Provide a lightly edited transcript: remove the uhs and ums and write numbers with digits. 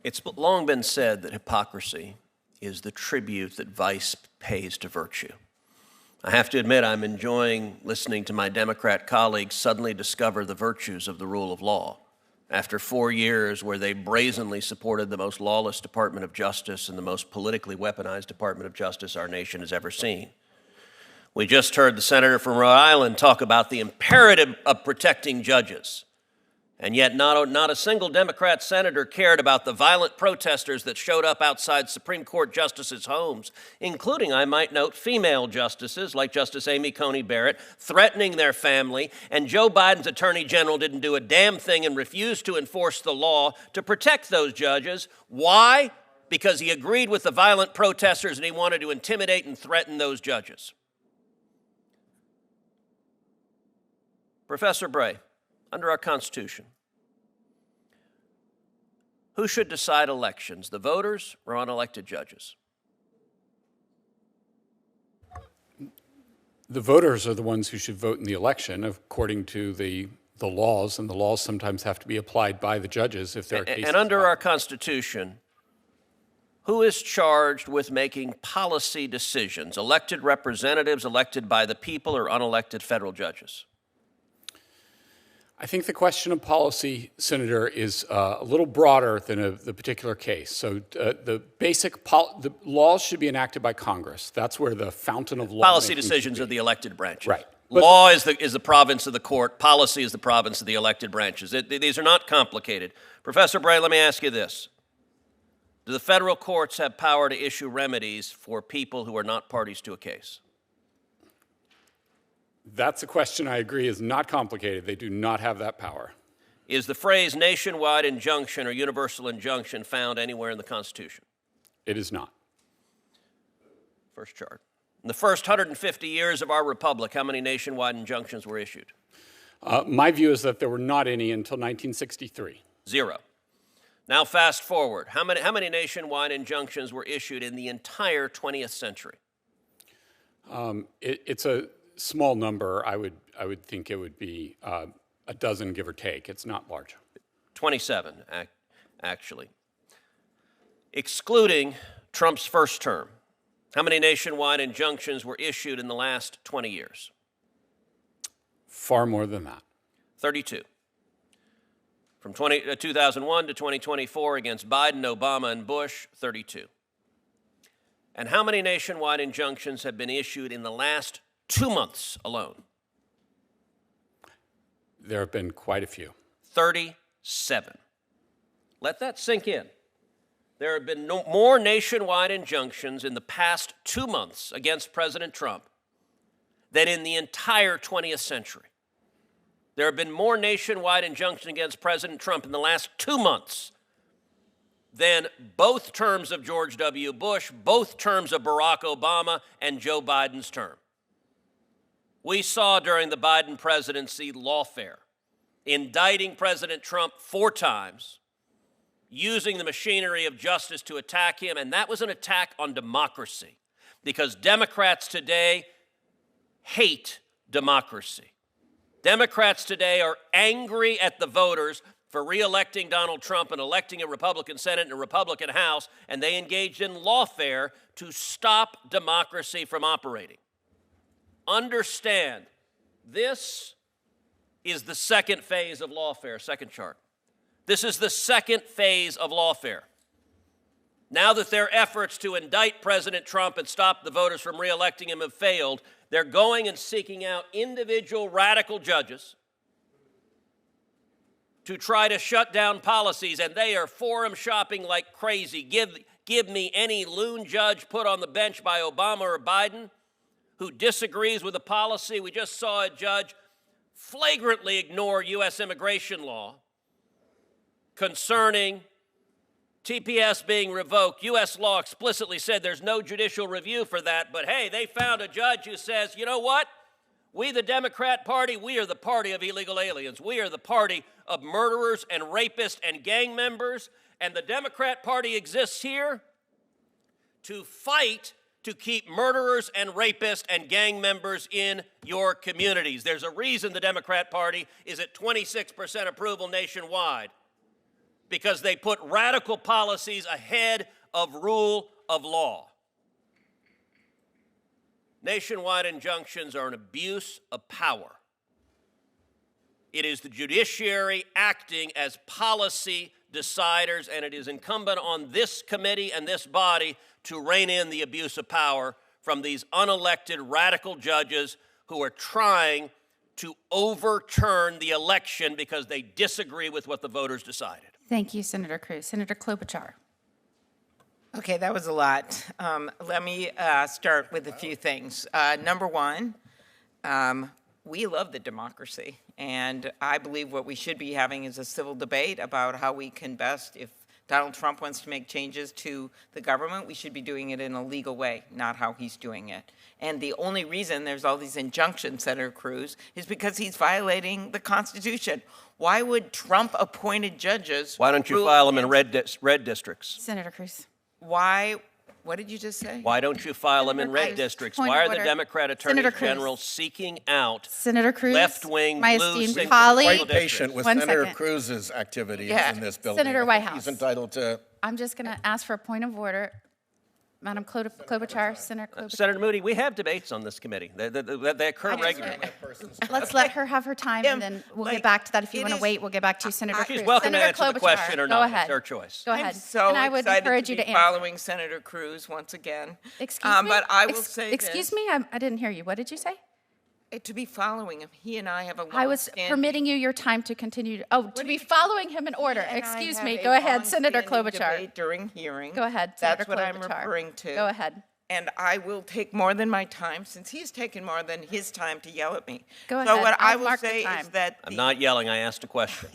It's long been said that hypocrisy is the tribute that vice pays to virtue. I have to admit I'm enjoying listening to my Democrat colleagues suddenly discover the virtues of the rule of law after 4 years where they brazenly supported the most lawless Department of Justice and the most politically weaponized Department of Justice our nation has ever seen. We just heard the senator from Rhode Island talk about the imperative of protecting judges. And yet not a single Democrat senator cared about the violent protesters that showed up outside Supreme Court justices' homes, including, I might note, female justices like Justice Amy Coney Barrett, threatening their family, and Joe Biden's attorney general didn't do a damn thing and refused to enforce the law to protect those judges. Why? Because he agreed with the violent protesters and he wanted to intimidate and threaten those judges. Professor Bray, under our Constitution, who should decide elections, the voters or unelected judges? The voters are the ones who should vote in the election according to the laws, and the laws sometimes have to be applied by the judges if there are cases. And under our Constitution, who is charged with making policy decisions, elected representatives elected by the people or unelected federal judges? I think the question of policy, Senator, is a little broader than the particular case. So the laws should be enacted by Congress. That's where the fountain of law. Policy decisions are the elected branches. Right. Law is the province of the court. Policy is the province of the elected branches. These are not complicated. Professor Bray, let me ask you this. Do the federal courts have power to issue remedies for people who are not parties to a case? That's a question I agree is not complicated. They do not have that power. Is the phrase nationwide injunction or universal injunction found anywhere in the Constitution? It is not. First chart. In the first 150 years of our republic, how many nationwide injunctions were issued? My view is that there were not any until 1963. 0. Now fast forward. How many nationwide injunctions were issued in the entire 20th century? It's a small number. I would think it would be a dozen, give or take. It's not large. 27, actually. Excluding Trump's first term, how many nationwide injunctions were issued in the last 20 years? Far more than that. 32. From 2001 to 2024 against Biden, Obama, and Bush, 32. And how many nationwide injunctions have been issued in the last 2 months alone? There have been quite a few. 37. Let that sink in. There have been more nationwide injunctions in the past 2 months against President Trump than in the entire 20th century. There have been more nationwide injunctions against President Trump in the last 2 months than both terms of George W. Bush, both terms of Barack Obama, and Joe Biden's term. We saw during the Biden presidency lawfare, indicting President Trump 4 times, using the machinery of justice to attack him, and that was an attack on democracy, because Democrats today hate democracy. Democrats today are angry at the voters for re-electing Donald Trump and electing a Republican Senate and a Republican House, and they engaged in lawfare to stop democracy from operating. Understand, this is the second phase of lawfare, second chart. This is the second phase of lawfare. Now that their efforts to indict President Trump and stop the voters from re-electing him have failed, they're going and seeking out individual radical judges to try to shut down policies, and they are forum shopping like crazy. Give me any loon judge put on the bench by Obama or Biden who disagrees with a policy. We just saw a judge flagrantly ignore U.S. immigration law concerning TPS being revoked. U.S. law explicitly said there's no judicial review for that, but hey, they found a judge who says, you know what? We, the Democrat Party, we are the party of illegal aliens. We are the party of murderers and rapists and gang members, and the Democrat Party exists here to fight to keep murderers and rapists and gang members in your communities. There's a reason the Democrat Party is at 26% approval nationwide. because they put radical policies ahead of rule of law. Nationwide injunctions are an abuse of power. It is the judiciary acting as policy deciders, and it is incumbent on this committee and this body to rein in the abuse of power from these unelected radical judges who are trying to overturn the election because they disagree with what the voters decided. Thank you, Senator Cruz. Senator Klobuchar. Okay, that was a lot. Let me start with a few things. Number one, we love the democracy, and I believe what we should be having is a civil debate about how we can best, if Donald Trump wants to make changes to the government, we should be doing it in a legal way, not how he's doing it. And the only reason there's all these injunctions, Senator Cruz, is because he's violating the Constitution. Why would Trump-appointed judges... Why don't you file them in red districts? Senator Cruz. Why? What did you just say? Why don't you file them in red Cruz, districts? point Why of are the order. Democrat attorneys Senator Cruz. general seeking out Senator Cruz. left-wing, my blue, esteemed single colleague. district Quite patient with One Senator second. Cruz's activities Yeah. in this building. Senator I think Whitehouse. He's entitled to. I'm just going to ask for a point of order. Madam Klobuchar, Senator Klobuchar. Senator Moody, we have debates on this committee. They occur regularly. Let's let her have her time, and then we'll get back to that. If you it want to is- wait, we'll get back to you, Senator Cruz. She's welcome to Senator answer the Klobuchar, question or go not. ahead. It's her choice. Go I'm ahead. so and I would excited encourage to you be to answer. following Senator Cruz once again. Excuse me? But I will say Excuse this, me? I didn't hear you. What did you say? to be following him. He and I have a I was long-standing- permitting you your time to continue. Oh, to be following him in order. and I Excuse have me. a Go ahead, Senator long-standing Klobuchar. debate during hearing. Go ahead, Senator That's what I'm Klobuchar. referring to. Go ahead. And I will take more than my time, since he's taken more than his time to yell at me. Go So ahead. what I I've will marked the say time. is that I'm not yelling. I asked a question.